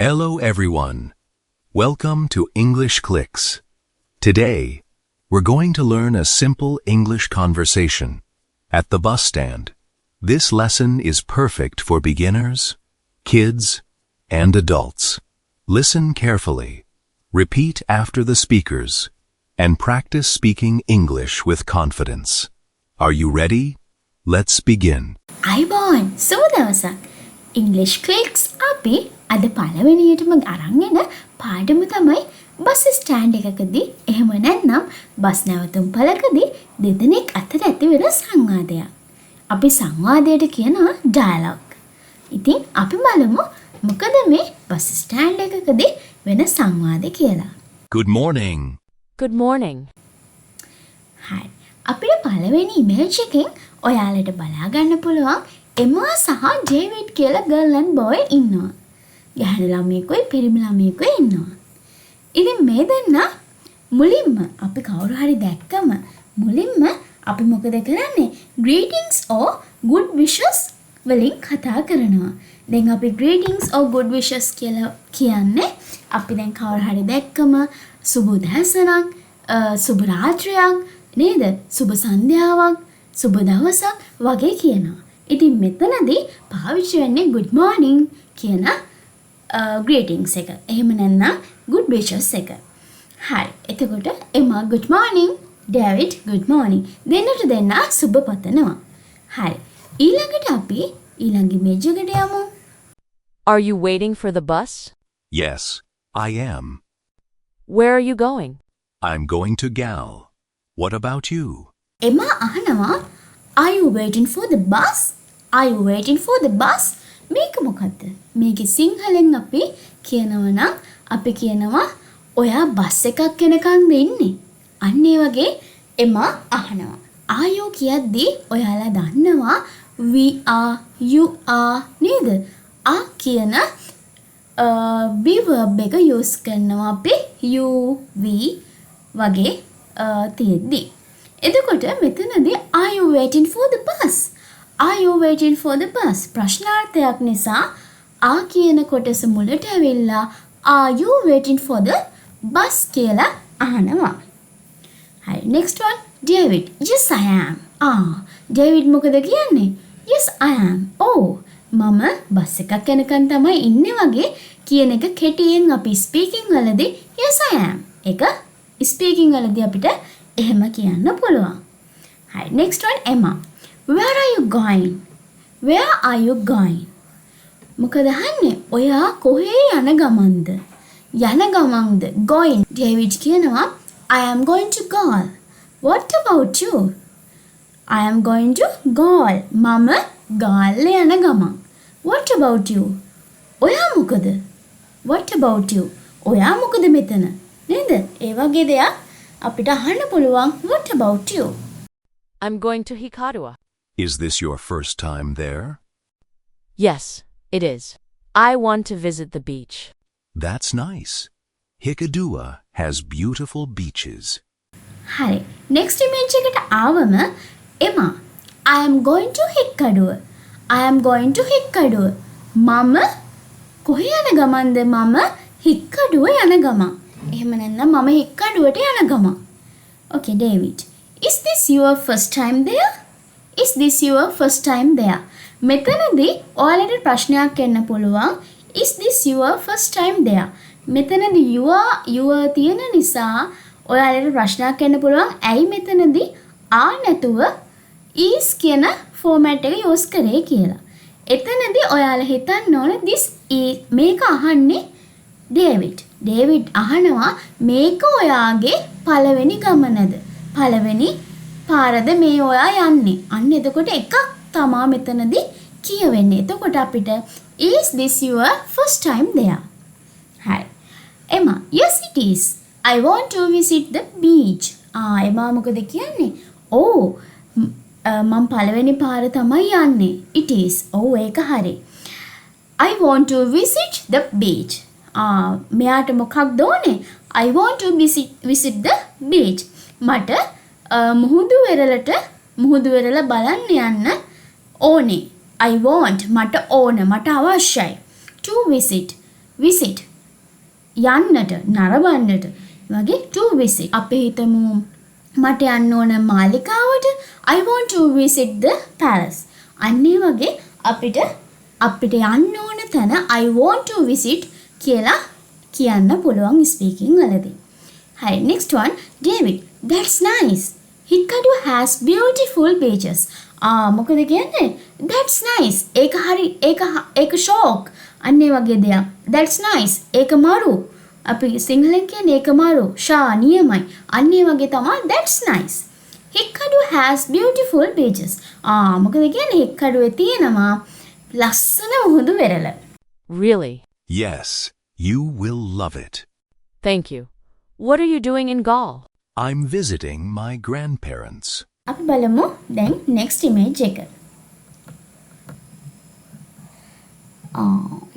Hello everyone. Welcome to English Clicks. Today, we're going to learn a simple English conversation at the bus stand. This lesson is perfect for beginners, kids, and adults. Listen carefully, repeat after the speakers, and practice speaking English with confidence. Are you ready? Let's begin. අයිබෝන් සුබ දවසක්. English Clicks අපි අද පළවෙනියටම අරන් එන පාඩම තමයි bus stand එකකදී එහෙම නැත්නම් බස් නැවතුම් පළකදී දෙදෙනෙක් අතර ඇති වෙන සංවාදයක්. අපි සංවාදයට කියනවා ඩයලොග්. ඉතින් අපි බලමු මොකද මේ බස් ස්ටෑන්ඩ් එකකදී වෙන සංවාදේ කියලා. Good morning. Good morning. හරි. අපිට පළවෙනි ඉමේජ් එකෙන් ඔයාලට බලා ගන්න පුළුවන් එමා සහ ඩේවිඩ් කියලා ගර්ල් ඇන්ඩ් බොයි ඉන්නවා. ගැහැණු ළමයෙකුයි පිරිමි ළමයෙකුයි ඉන්නවා. ඉතින් මේ දෙන්න මුලින්ම අපි කවුරු හරි දැක්කම මුලින්ම අපි මොකද කරන්නේ? greetings or good wishes වලින් කතා කරනවා. දැන් අපි greetings or good wishes කියලා කියන්නේ අපි දැන් කවුරු හරි දැක්කම සුබ උදෑසනක්, සුබ රාත්‍රියක් නේද? සුබ සන්ධ්‍යාවක්, සුබ දවසක් වගේ කියනවා. ඉතින් මෙතනදී පාවිච්චි වෙන්නේ good morning කියන greetings එක. එහෙම නැත්නම් good wishes එක. හරි. එතකොට එමා good morning, David good morning. දෙන්නට දෙන්න සුබ පතනවා. හරි. ඊළඟට අපි ඊළඟ ඉමේජ් එකට යමු. Are you waiting for the bus? Yes, I am. Where are you going? I'm going to Gal. What about you? එමා අහනවා Are you waiting for the bus? Are you waiting for the bus? මේක මොකද්ද? මේකේ සිංහලෙන් අපි කියනවා නම් අපි කියනවා ඔයා බස් එකක් එනකන් ඉන්නේ. අන්න ඒ වගේ එමා අහනවා. Are you කියද්දී ඔයාලා දන්නවා we are, you are නේද? ආ කියන be verb එක use කරනවා අපි you, we වගේ තියෙද්දී. එතකොට මෙතනදී are you waiting for the bus? Are you waiting for the bus? ප්‍රශ්නාර්ථයක් නිසා ආ කියන කොටස මුලට ඇවිල්ලා are you waiting for the bus කියලා අහනවා. හරි next one David. Yes I am. David මොකද කියන්නේ? Yes I am. මම බස් එකක් යනකන් තමයි ඉන්නේ වගේ කියන එක කෙටියෙන් අපි ස්පීකින් වලදී yes I am එක ස්පීකින් වලදී අපිට එහෙම කියන්න පුළුවන්. හරි next one Emma. Where are you going? Where are you going? මොකද අහන්නේ? ඔයා කොහේ යන ගමන්ද? යන ගමන්ද? Going. David කියනවා I am going to Galle. What about you? I am going to Galle. මම ගාල්ලේ යන ගමන්. What about you? ඔයා මොකද? What about you? ඔයා මොකද මෙතන? නේද? ඒ වගේ දෙයක් අපිට අහන්න පුළුවන් what about you? I'm going to Hikarua. Is this your first time there? Yes, it is. I want to visit the beach. That's nice. Hikkaduwa has beautiful beaches. හරි. next image එකට ආවම එමා I am going to Hikkaduwa. I am going to Hikkaduwa. මම කොහේ යන ගමන්ද? මම හික්කඩුව යන ගමන්. එහෙම නැත්නම් මම හික්කඩුවට යන ගමන්. Okay David. Is this your first time there? Is this your first time there? මෙතනදී ඔයාලට ප්‍රශ්නයක් එන්න පුළුවන්. Is this your first time there? මෙතනදී your තියෙන නිසා ඔයාලට ප්‍රශ්නයක් එන්න පුළුවන්. ඇයි මෙතනදී are නැතුව is කියන ෆෝමැට් එක යූස් කරේ කියලා. එතනදී ඔයාලා හිතන්න ඕන this is මේක අහන්නේ David. David අහනවා මේක ඔයාගේ පළවෙනි ගමනද? පළවෙනි පාරද මේ ඔයා යන්නේ? අන්න එතකොට එකක් තමා මෙතනදී කියවෙන්නේ. එතකොට අපිට is this your first time there? හරි. එමා yes it is. I want to visit the beach. එමා මොකද කියන්නේ? මම පළවෙනි පාර තමයි යන්නේ. It is. ඒක හරි. I want to visit the beach. මෙයාට මොකක්ද ඕනේ? I want to visit the beach. මට මුහුදු වෙරළ බලන්න යන්න ඕනේ. I want මට ඕන මට අවශ්‍යයි. To visit visit යන්නට නරඹන්නට වගේ to visit. අපි හිතමු මට යන්න ඕන මාලිගාවට. I want to visit the palace. අන්නේ වගේ අපිට යන්න ඕන තැන I want to visit කියලා කියන්න පුළුවන් ස්පීකින් වලදී. Hi, next one. David, that's nice. Hikkadu has beautiful beaches. මොකද කියන්නේ? That's nice. ඒක හරි. ඒක shock. අන්නේ වගේ දෙයක්. That's nice. ඒක මරු. අපි සිංහලෙන් කියන්නේ ඒක මරු. ෂා නියමයි. අන්නේ වගේ තමයි that's nice. Hikkadu has beautiful beaches. මොකද කියන්නේ? හික්කඩුවේ තියෙනවා ලස්සන මුහුදු වෙරළ. Really? Yes, you will love it. Thank you. What are you doing in Gaul? I'm visiting my grandparents. අපි බලමු දැන් next image එක.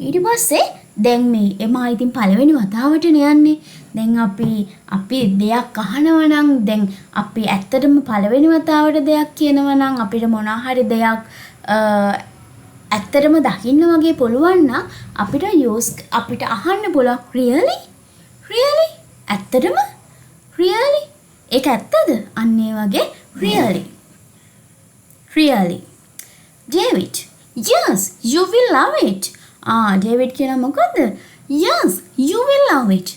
ඊට පස්සේ දැන් මේ එමා ඉතින් පළවෙනි වතාවටනේ යන්නේ. දැන් අපි දෙයක් අහනවා නම් දැන් අපි ඇත්තටම පළවෙනි වතාවට දෙයක් කියනවා නම් අපිට මොනවා හරි දෙයක් ඇත්තටම දකින්න වගේ පුළුවන් නම් අපිට අහන්න පුළුවන් really? Really? ඇත්තටම? Really? ඒක ඇත්තද? අන්න ඒ වගේ really. Really. David, yes, you will love it. David කියන මොකද? Yes, you will love it.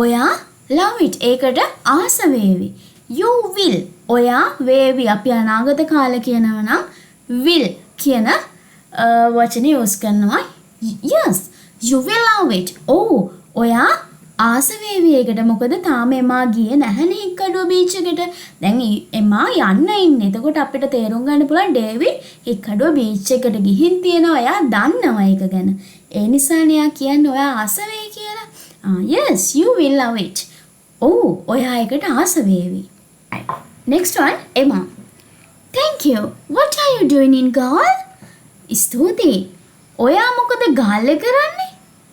ඔයා love it. ඒකට ආස වේවි. You will. ඔයා වේවි. අපි අනාගත කාලේ කියනවා නම් will කියන වචනේ යොස් කරනවා. Yes, you will love it. ඔයා ආස වේවි ඒකට. මොකද තාම එමා ගියේ නැහැනේ හික්කඩුව බීච් එකට. දැන් එමා යන්න ඉන්නේ. එතකොට අපිට තේරුම් ගන්න පුළුවන් ඩේවිඩ් හික්කඩුව බීච් එකට ගිහින් තියෙනවා. එයා දන්නවා ඒක ගැන. ඒ නිසානේ එයා කියන්නේ ඔයා ආස වෙයි කියලා. Yes, you will love it. ඔයා ඒකට ආස වේවි. Next one, Emma. Thank you. What are you doing in Gaul? ස්තුතියි. ඔයා මොකද ගාල්ලේ කරන්නේ?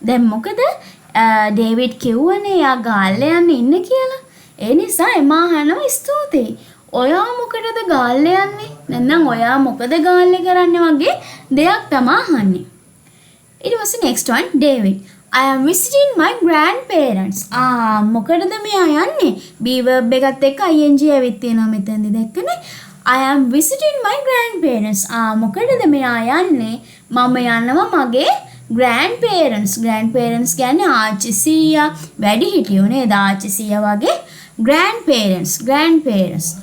දැන් මොකද ඩේවිඩ් කිව්වනේ එයා ගාල්ලේ යන්න ඉන්න කියලා. ඒ නිසා එමා අහනවා ස්තුතියි. ඔයා මොකටද ගාල්ලේ යන්නේ? නැත්නම් ඔයා මොකද ගාල්ලේ කරන්නේ වගේ දෙයක් තමයි අහන්නේ. ඊට පස්සේ next one, David. I am visiting my grandparents. මොකටද මෙයා යන්නේ? be verb එකත් එක්ක ing ඇවිත් තියෙනවා මෙතනදී දැක්කනේ. I am visiting my grandparents. මොකටද මෙයා යන්නේ? මම යනවා මගේ grandparents. grandparents කියන්නේ ආච්චි සීයා වැඩිහිටියෝ නේද? ආච්චි සීයා වගේ grandparents.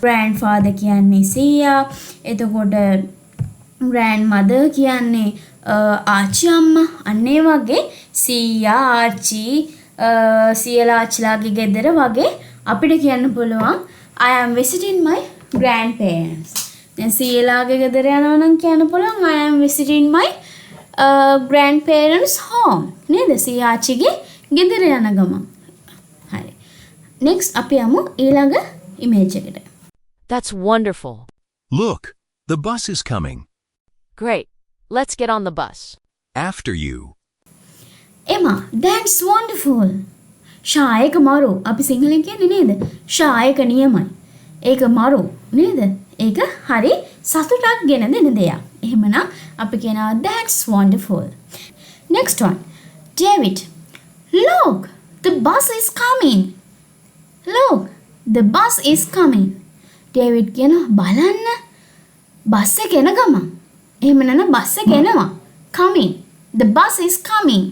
grandfather කියන්නේ සීයා. එතකොට grandmother කියන්නේ ආච්චි අම්මා. අන්න ඒ වගේ සීයා ආච්චි සීයලා ආච්චිලාගේ ගෙදර වගේ අපිට කියන්න පුළුවන් I am visiting my grandparents. දැන් සීයලාගේ ගෙදර යනවා නම් කියන්න පුළුවන් I am visiting my grandparents home. නේද? සීයාච්චිගේ ගෙදර යන ගමන්. හරි. next අපි යමු ඊළඟ image එකට. That's wonderful. Look, the bus is coming. Great. Let's get on the bus. After you. Emma, that's wonderful. ශායක මරු. අපි සිංහලෙන් කියන්නේ නේද? ශායක නියමයි. ඒක මරු නේද? ඒක හරි සතුටක් ගෙන දෙන දෙයක්. එහෙමනම් අපි කියනවා that's wonderful. Next one. David, look, the bus is coming. Look, the bus is coming. David කියනවා බලන්න බස් එක එන ගමන්. එහෙම නැත්නම් බස් එක එනවා. Coming. The bus is coming.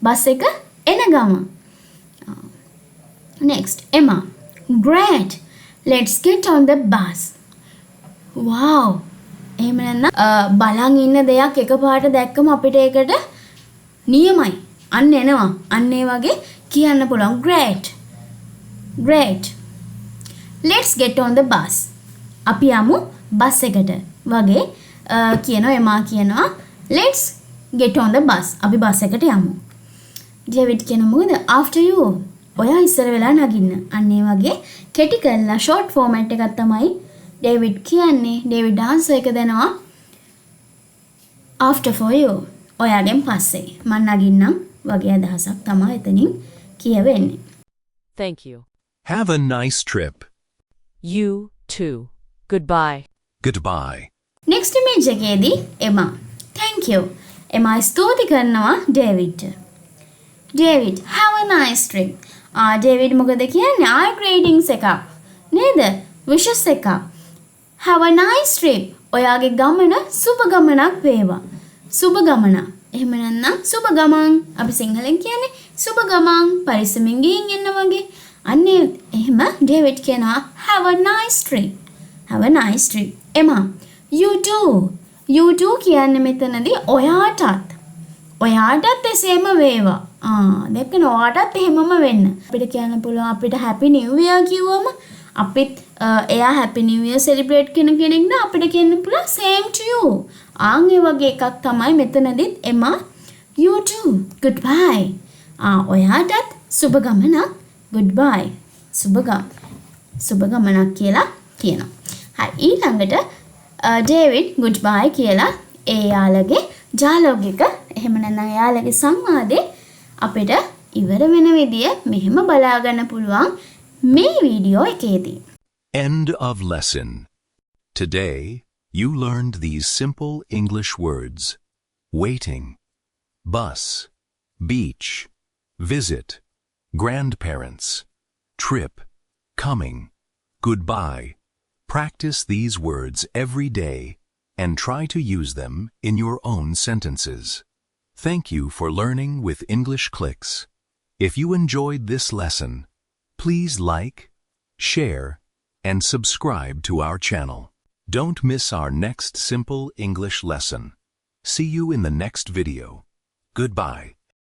Bus එක එන ගමන්. Next, Emma. Great. Let's get on the bus. Wow. එහෙම නැත්නම් බලන් ඉන්න දෙයක් එකපාරට දැක්කම අපිට ඒකට නියමයි. අන්න එනවා. අන්න ඒ වගේ කියන්න පුළුවන්. Great. Let's get on the bus. අපි යමු බස් එකට වගේ කියනවා එමා කියනවා let's get on the bus. අපි බස් එකට යමු. David කියනවා මොකද after you. ඔයා ඉස්සර වෙලා නගින්න. අන්න ඒ වගේ කෙටි කරලා short format එකක් තමයි David කියන්නේ. David answer එක දෙනවා after for you. ඔයාගෙන් පස්සේ මම නගින්නම් වගේ අදහසක් තමයි එතනින් කියවෙන්නේ. Thank you. Have a nice trip. You too. Goodbye. Goodbye. next image එකේදී Emma. Thank you. Emma ස්තුති කරනවා David. David, have a nice trip. David මොකද කියන්නේ? ආය greetings එකක්. නේද? wishes එකක්. Have a nice trip. ඔයාගේ ගමන සුබ ගමනක් වේවා. සුබ ගමන. එහෙම නැත්නම් සුබ ගමන්. අපි සිංහලෙන් කියන්නේ සුබ ගමන්. පරිස්සමින් ගිහින් එන්න වගේ. අන්න එහෙම David කියනවා have a nice trip. Have a nice trip. Emma, you too. You too කියන්නේ මෙතනදී ඔයාටත්. ඔයාටත් එසේම වේවා. දැන් ඔයාටත් එහෙමම වෙන්න. අපිට කියන්න පුළුවන් අපිට happy new year කිව්වම අපිත් එයා happy new year celebrate කරන කෙනෙක් නම් අපිට කියන්න පුළුවන් same to you. ඒ වගේ එකක් තමයි මෙතනදිත් Emma, you too. Goodbye. ඔයාටත් සුබ ගමනක්. Goodbye. සුබ ගමනක් කියලා කියනවා. හරි ඊළඟට David goodbye කියලා එයාලගේ dialogue එක එහෙම නැත්නම් එයාලගේ සංවාදේ අපිට ඉවර වෙන විදිය මෙහෙම බලා ගන්න පුළුවන් මේ වීඩියෝ එකේදී. End of lesson. Today, you learned these simple English words: waiting, bus, beach, visit, grandparents, trip, coming, goodbye. Practice these words every day and try to use them in your own sentences. Thank you for learning with English Clicks. If you enjoyed this lesson, please like, share, and subscribe to our channel. Don't miss our next simple English lesson. See you in the next video. Goodbye.